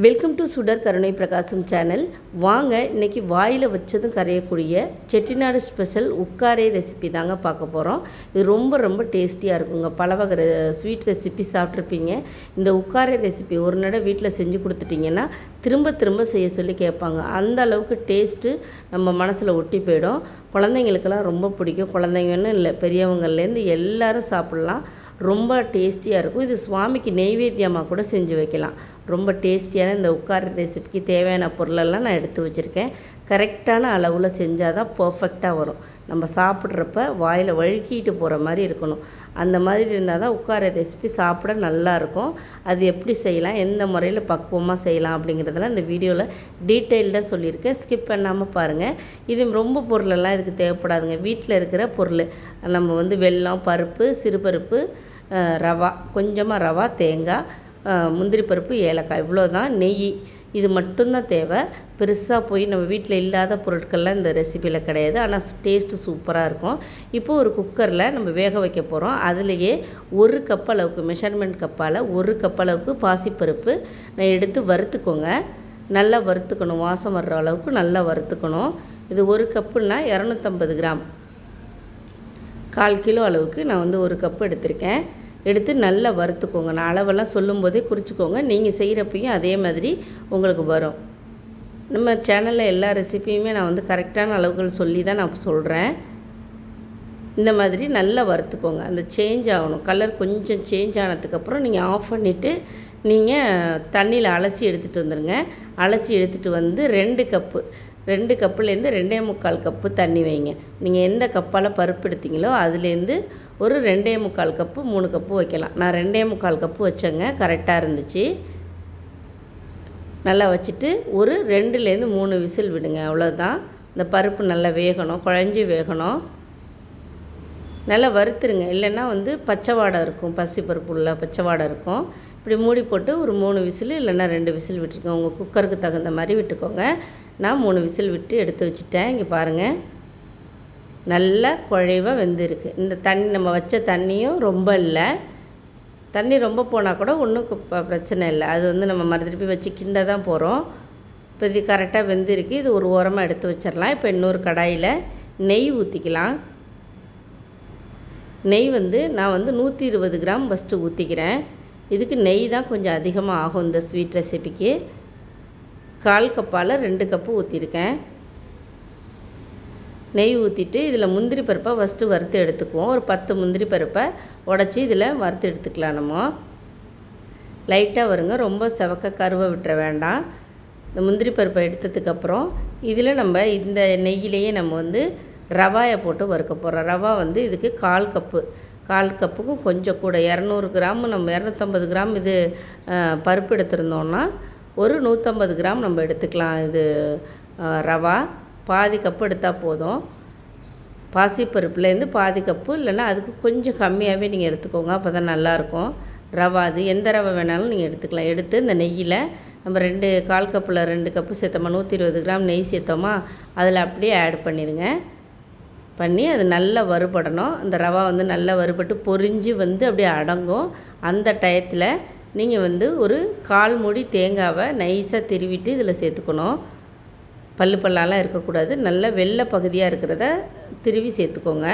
Welcome to சுடர் கருணை பிரகாசம் சேனல். வாங்க இன்றைக்கி வாயில் வச்சதும் கரையக்கூடிய செட்டிநாடு ஸ்பெஷல் உட்காரே ரெசிபி தாங்க பார்க்க போகிறோம். இது ரொம்ப ரொம்ப டேஸ்டியாக இருக்குங்க. பல வகை ஸ்வீட் ரெசிபி சாப்பிட்ருப்பீங்க. இந்த உட்காரே ரெசிபி ஒரு நடை வீட்டில் செஞ்சு கொடுத்துட்டிங்கன்னா திரும்ப திரும்ப செய்ய சொல்லி கேட்பாங்க. அந்த அளவுக்கு டேஸ்ட்டு நம்ம மனசில் ஒட்டி போயிடும். குழந்தைங்களுக்கெல்லாம் ரொம்ப பிடிக்கும். குழந்தைங்கன்னு இல்லை, பெரியவங்கள்லேருந்து எல்லோரும் சாப்பிட்லாம். ரொம்ப டேஸ்டியாக இருக்கும். இது சுவாமிக்கு நெய்வேத்தியமாக கூட செஞ்சு வைக்கலாம். ரொம்ப டேஸ்டியான இந்த உட்கார ரெசிபிக்கு தேவையான பொருளெல்லாம் நான் எடுத்து வச்சுருக்கேன். கரெக்டான அளவில் செஞ்சால் தான் பர்ஃபெக்டாக வரும். நம்ம சாப்பிட்றப்ப வாயில் வழுக்கிட்டு போகிற மாதிரி இருக்கணும். அந்த மாதிரி இருந்தால் தான் உட்கார ரெசிபி சாப்பிட நல்லாயிருக்கும். அது எப்படி செய்யலாம், எந்த முறையில் பக்குவமாக செய்யலாம் அப்படிங்கிறதெல்லாம் இந்த வீடியோவில் டீட்டெயில்டாக சொல்லியிருக்கேன். ஸ்கிப் பண்ணாமல் பாருங்கள். இது ரொம்ப பொருளெல்லாம் இதுக்கு தேவைப்படாதுங்க. வீட்டில் இருக்கிற பொருள் நம்ம வெல்லம், பருப்பு, சிறுபருப்பு, ரவா, கொஞ்சமாக ரவா, தேங்காய், முந்திரி பருப்பு, ஏலக்காய், இவ்வளோதான். நெய், இது மட்டும்தான் தேவை. பெருசாக போய் நம்ம வீட்டில் இல்லாத பொருட்கள்லாம் இந்த ரெசிப்பியில் கிடையாது. ஆனால் டேஸ்ட்டு சூப்பராக இருக்கும். இப்போது ஒரு குக்கரில் நம்ம வேக வைக்க போகிறோம். அதுலேயே 1 கப் அளவுக்கு, மெஷர்மெண்ட் கப்பால் 1 கப் அளவுக்கு பாசிப்பருப்பு நான் எடுத்து வறுத்துக்கோங்க. நல்லா வறுத்துக்கணும், வாசம் வர்ற அளவுக்கு நல்லா வறுத்துக்கணும். இது 1 கப்புன்னா 250 கிராம், 1/4 கிலோ அளவுக்கு நான் 1 கப்பு எடுத்திருக்கேன். எடுத்து நல்லா வறுத்துக்கோங்க. நான் அளவெல்லாம் சொல்லும்போதே குறிச்சிக்கோங்க. நீங்கள் செய்கிறப்பையும் அதே மாதிரி உங்களுக்கு வரும். நம்ம சேனலில் எல்லா ரெசிப்பியுமே நான் கரெக்டான அளவுகள் சொல்லி தான் நான் சொல்கிறேன். இந்த மாதிரி நல்லா வறுத்துக்கோங்க. அந்த சேஞ்ச் ஆகணும், கலர் கொஞ்சம் சேஞ்ச் ஆனதுக்கப்புறம் நீங்கள் ஆஃப் பண்ணிவிட்டு நீங்கள் தண்ணியில் அலசி எடுத்துகிட்டு வந்துடுங்க. அலசி எடுத்துகிட்டு 2 கப்புலேருந்து 2.25 கப்பு தண்ணி வைங்க. நீங்கள் எந்த கப்பால் பருப்பு எடுத்தீங்களோ அதுலேருந்து ஒரு 2.25 கப்பு, 3 கப்பு வைக்கலாம். நான் 2.25 கப்பு வச்சேங்க, கரெக்டாக இருந்துச்சு. நல்லா வச்சுட்டு ஒரு 2லேருந்து 3 விசில் விடுங்க. அவ்வளோதான். இந்த பருப்பு நல்லா வேகணும், குழஞ்சி வேகணும். நல்லா வறுத்துருங்க, இல்லைன்னா பச்சை வாடை இருக்கும். பருப்பு உள்ள பச்சை வாடை இருக்கும். இப்படி மூடி போட்டு ஒரு 3 விசில் இல்லைன்னா 2 விசில் விட்டுருக்கோங்க. உங்கள் குக்கருக்கு தகுந்த மாதிரி விட்டுக்கோங்க. நான் 3 விசில் விட்டு எடுத்து வச்சுட்டேன். இங்கே பாருங்கள், நல்லா குழைவாக வெந்திருக்கு. இந்த தண்ணி நம்ம வச்ச தண்ணியும் ரொம்ப இல்லை. தண்ணி ரொம்ப போனால் கூட ஒன்றும் பிரச்சனை இல்லை. அது நம்ம மறுதிருப்பி வச்சு கிண்ட தான் போகிறோம். இப்போ இது கரெக்டாக வெந்திருக்கு. இது ஒரு ஓரமாக எடுத்து வச்சிடலாம். இப்போ இன்னொரு கடாயில் நெய் ஊற்றிக்கலாம். நெய் நான் 120 கிராம் ஃபஸ்ட்டு ஊற்றிக்கிறேன். இதுக்கு நெய் தான் கொஞ்சம் அதிகமாக ஆகும் இந்த ஸ்வீட் ரெசிபிக்கு. 1/4 கப்பால் 2 கப்பு ஊற்றிருக்கேன். நெய் ஊற்றிட்டு இதில் முந்திரி பருப்பை ஃபஸ்ட்டு வறுத்து எடுத்துக்குவோம். ஒரு 10 முந்திரி பருப்பை உடச்சி இதில் வறுத்து எடுத்துக்கலாம். நம்ம லைட்டாக வருங்க, ரொம்ப செவக்க கருவை விட்டுற வேண்டாம். இந்த முந்திரி பருப்பை எடுத்ததுக்கப்புறம் இதில் நம்ம இந்த நெய்யிலேயே நம்ம ரவாயை போட்டு வறுக்க போகிறோம். ரவா இதுக்கு 1/4 கப்புக்கும் கொஞ்சம் கூட, 200 கிராம், நம்ம 250 கிராம் இது பருப்பு எடுத்திருந்தோன்னா ஒரு 150 கிராம் நம்ம எடுத்துக்கலாம். இது ரவா பாதி கப்பு எடுத்தால் போதும். பாசிப்பருப்புலேருந்து பாதி கப்பு, இல்லைன்னா அதுக்கு கொஞ்சம் கம்மியாகவே நீங்கள் எடுத்துக்கோங்க. அப்போ தான் நல்லாயிருக்கும். ரவா அது எந்த ரவை வேணாலும் நீங்கள் எடுத்துக்கலாம். எடுத்து இந்த நெய்யில் நம்ம 1/4 கப்பில் 2 கப்பு சேர்த்தோமா, 120 கிராம் நெய் சேர்த்தோமா, அதில் அப்படியே ஆட் பண்ணிடுங்க. பண்ணி அது நல்லா வறுபடணும். அந்த ரவா நல்லா வறுபட்டு பொரிஞ்சு அப்படியே அடங்கும். அந்த டயத்தில் நீங்கள் ஒரு 1/4 மூடி தேங்காவை நைஸாக திருவிட்டு இதில் சேர்த்துக்கணும். பல்லாலாம் இருக்கக்கூடாது. நல்லா வெள்ளை பகுதியாக இருக்கிறத திருவி சேர்த்துக்கோங்க.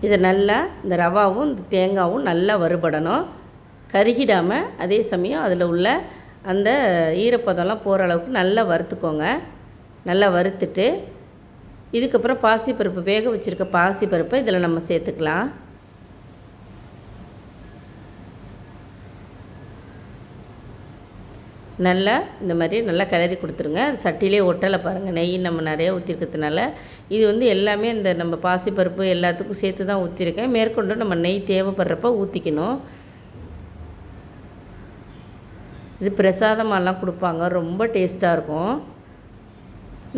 இதை நல்லா இந்த ரவாவும் இந்த தேங்காவும் நல்லா வறுபடணும், கருகிடாமல். அதே சமயம் அதில் உள்ள அந்த ஈரப்பதம்லாம் போகிற அளவுக்கு நல்லா வறுத்துக்கோங்க. நல்லா வறுத்துட்டு இதுக்கப்புறம் பாசிப்பருப்பு, வேக வச்சுருக்க பாசிப்பருப்பை இதில் நம்ம சேர்த்துக்கலாம். நல்லா இந்த மாதிரி நல்லா கிளறி கொடுத்துருங்க. அது சட்டிலே ஒட்டலை பாருங்கள். நெய் நம்ம நிறைய ஊற்றிருக்கிறதுனால இது எல்லாமே இந்த நம்ம பாசிப்பருப்பு எல்லாத்துக்கும் சேர்த்து தான் ஊற்றிருக்கேன். மேற்கொண்டு நம்ம நெய் தேவைப்படுறப்ப ஊற்றிக்கணும். இது பிரசாதமாலாம் கொடுப்பாங்க, ரொம்ப டேஸ்ட்டாக இருக்கும்.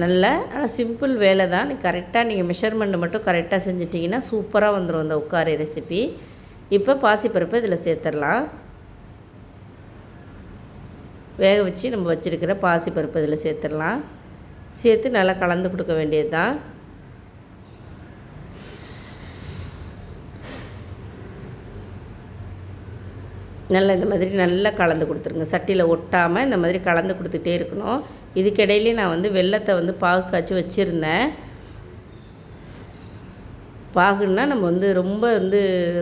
நல்லா, ஆனால் சிம்பிள் வேலை தான். கரெக்டாக நீங்கள் மெஷர்மெண்ட் மட்டும் கரெக்டாக செஞ்சிட்டிங்கன்னா சூப்பராக வந்துடும் இந்த உட்கார ரெசிபி. இப்போ பாசிப்பருப்பை இதில் சேர்த்துடலாம். வேக வச்சு நம்ம வச்சுருக்கிற பாசிப்பருப்பு இதில் சேர்த்துடலாம். சேர்த்து நல்லா கலந்து கொடுக்க வேண்டியது தான். நல்லா இந்த மாதிரி நல்லா கலந்து கொடுத்துருங்க. சட்டியில் ஒட்டாமல் இந்த மாதிரி கலந்து கொடுத்துட்டே இருக்கணும். இதுக்கிடையிலே நான் வந்து வெல்லத்தை வந்து பாகு காய்ச்சி வச்சுருந்தேன். பாகுன்னா நம்ம வந்து ரொம்ப வந்து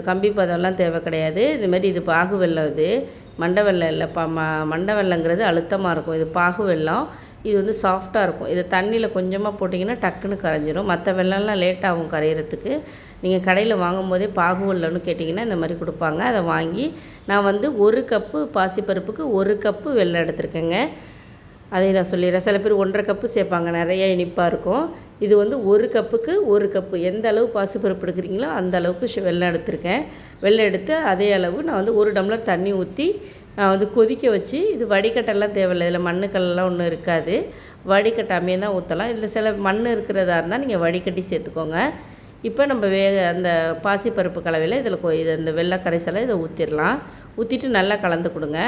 கம்பி பதம்லாம் தேவை கிடையாது. இதுமாரி இது பாகு வெல்லம், இது மண்டை வெல்லம் இல்லை. மண்டை வெல்லங்கிறது அழுத்தமாக இருக்கும். இது பாகு வெல்லம். இது வந்து சாஃப்டாக இருக்கும். இதை தண்ணியில் கொஞ்சமாக போட்டிங்கன்னா டக்குன்னு கரைஞ்சிரும். மற்ற வெல்லம்லாம் லேட் ஆகும் கரையிறதுக்கு. நீங்கள் கடையில் வாங்கும் போதே பாகு வெல்லம்னு கேட்டிங்கன்னா இந்த மாதிரி கொடுப்பாங்க. அதை வாங்கி நான் வந்து 1 கப்பு பாசிப்பருப்புக்கு 1 கப்பு வெல்லம் எடுத்துருக்கேங்க. அதை நான் சொல்லிடுறேன். சில பேர் 1.5 கப்பு சேர்ப்பாங்க, நிறைய இனிப்பாக இருக்கும். இது வந்து 1 கப்புக்கு 1 கப்பு, எந்த அளவு பாசிப்பருப்பு எடுக்கிறீங்களோ அந்த அளவுக்கு வெல்லம் எடுத்திருக்கேன். வெல்லம் எடுத்து அதே அளவு நான் வந்து 1 டம்ளர் தண்ணி ஊற்றி நான் வந்து கொதிக்க வச்சு, இது வடிகட்டெல்லாம் தேவையில்லை. இதில் மண்ணுக்கல்லாம் ஒன்றும் இருக்காது. வடிகட்டாமே தான் ஊற்றலாம். இல்லை சில மண் இருக்கிறதா இருந்தால் நீங்கள் வடிகட்டி சேர்த்துக்கோங்க. இப்போ நம்ம அந்த பாசிப்பருப்பு கலவையில் இதில் இது இந்த வெள்ளை கரைசலை இதை ஊற்றிடலாம். ஊற்றிட்டு நல்லா கலந்து கொடுங்க.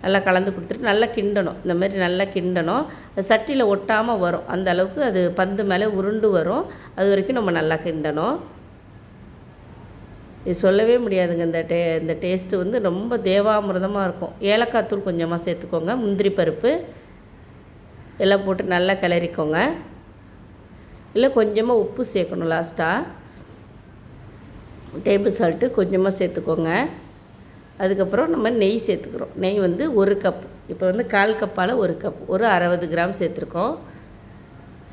நல்லா கலந்து கொடுத்துட்டு நல்லா கிண்டணும். இந்த மாதிரி நல்லா கிண்டணும். அது சட்டியில் ஒட்டாமல் வரும். அந்த அளவுக்கு அது பந்து மேலே உருண்டு வரும். அது வரைக்கும் நம்ம நல்லா கிண்டணும். இது சொல்லவே முடியாதுங்க. இந்த டேஸ்ட்டு வந்து ரொம்ப தேவாமிர்தமாக இருக்கும். ஏலக்காய் தூள் கொஞ்சமாக சேர்த்துக்கோங்க. முந்திரி பருப்பு எல்லாம் போட்டு நல்லா கிளறிக்கோங்க. இல்லை கொஞ்சமாக உப்பு சேர்க்கணும். லாஸ்ட்டாக டேபிள் சால்ட்டு கொஞ்சமாக சேர்த்துக்கோங்க. அதுக்கப்புறம் நம்ம நெய் சேர்த்துக்கிறோம். நெய் வந்து 1 கப். இப்போ வந்து 1/4 கப்பால் 1 கப், ஒரு 60 கிராம் சேர்த்துருக்கோம்.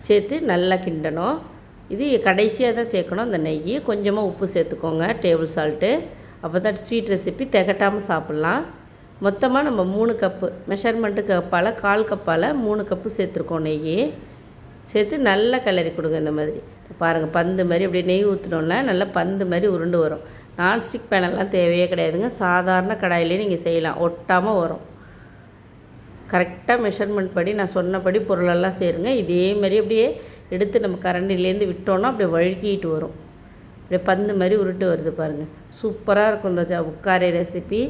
சேர்த்து நல்லா கிண்டணும். இது கடைசியாக தான் சேர்க்கணும். அந்த நெய் கொஞ்சமாக உப்பு சேர்த்துக்கோங்க, டேபிள் சால்ட்டு. அப்போ தான் ஸ்வீட் ரெசிபி திகட்டாமல் சாப்பிட்லாம். மொத்தமாக நம்ம 3 கப்பு மெஷர்மெண்ட்டு கப்பால் 1/4 கப்பால் 3 கப்பு சேர்த்துருக்கோம். நெய் சேர்த்து நல்லா கிளறி கொடுங்க. இந்த மாதிரி பாருங்கள், பந்து மாதிரி அப்படியே நெய் ஊற்றினோன்னா நல்லா பந்து மாதிரி உருண்டு வரும். நான்ஸ்டிக் பேனெல்லாம் தேவையே கிடையாதுங்க. சாதாரண கடாயிலே நீங்கள் செய்யலாம், ஒட்டாமல் வரும். கரெக்டாக மெஷர்மெண்ட் படி நான் சொன்னபடி பொருளெல்லாம் சேருங்க. இதேமாரி அப்படியே எடுத்து நம்ம கரண்டிலேருந்து விட்டோன்னா அப்படியே வழுக்கிட்டு வரும். அப்படியே பந்து மாதிரி உருட்டு வருது பாருங்கள். சூப்பராக இருக்கும் இந்த உக்காரை ரெசிபி.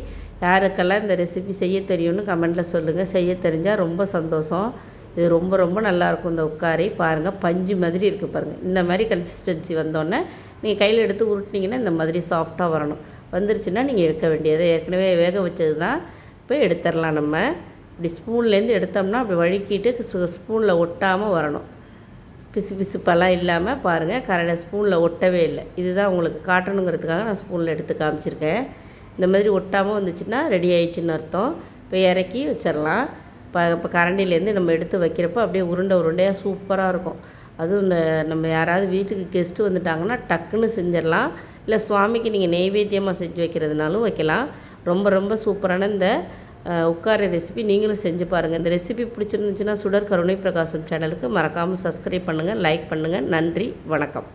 யாருக்கெல்லாம் இந்த ரெசிபி செய்ய தெரியும்னு கமெண்ட்டில் சொல்லுங்கள். செய்ய தெரிஞ்சால் ரொம்ப சந்தோஷம். இது ரொம்ப ரொம்ப நல்லாயிருக்கும். இந்த உக்காரை பாருங்கள், பஞ்சு மாதிரி இருக்குது பாருங்கள். இந்த மாதிரி கன்சிஸ்டன்சி வந்தோடனே நீங்கள் கையில் எடுத்து உருட்டினீங்கன்னா இந்த மாதிரி சாஃப்டாக வரணும். வந்துருச்சுன்னா நீங்கள் எடுக்க வேண்டியது. ஏற்கனவே வேக வச்சது தான். இப்போ எடுத்துடலாம். நம்ம இப்படி ஸ்பூன்லேருந்து எடுத்தோம்னா அப்படி வழுக்கிட்டு ஸ்பூனில் ஒட்டாமல் வரணும். பிசு பிசுப்பெல்லாம் இல்லாமல் பாருங்கள். கரெக்டாக ஸ்பூனில் ஒட்டவே இல்லை. இதுதான் உங்களுக்கு காட்டணுங்கிறதுக்காக நான் ஸ்பூனில் எடுத்து காமிச்சிருக்கேன். இந்த மாதிரி ஒட்டாமல் வந்துச்சுன்னா ரெடி ஆயிடுச்சுன்னு அர்த்தம். இப்போ இறக்கி வச்சிடலாம். இப்போ கரண்டிலேருந்து நம்ம எடுத்து வைக்கிறப்போ அப்படியே உருண்டையாக சூப்பராக இருக்கும். அதுவும் இந்த நம்ம யாராவது வீட்டுக்கு கெஸ்ட்டு வந்துட்டாங்கன்னா டக்குன்னு செஞ்சிடலாம். இல்லை சுவாமிக்கு நீங்கள் நெய்வேத்தியமாக செஞ்சு வைக்கிறதுனாலும் வைக்கலாம். ரொம்ப ரொம்ப சூப்பரான இந்த உக்காரை ரெசிபி நீங்களும் செஞ்சு பாருங்கள். இந்த ரெசிபி பிடிச்சிருந்துச்சுன்னா சுடர் கருணை பிரகாசம் சேனலுக்கு மறக்காமல் சப்ஸ்கிரைப் பண்ணுங்கள், லைக் பண்ணுங்கள். நன்றி, வணக்கம்.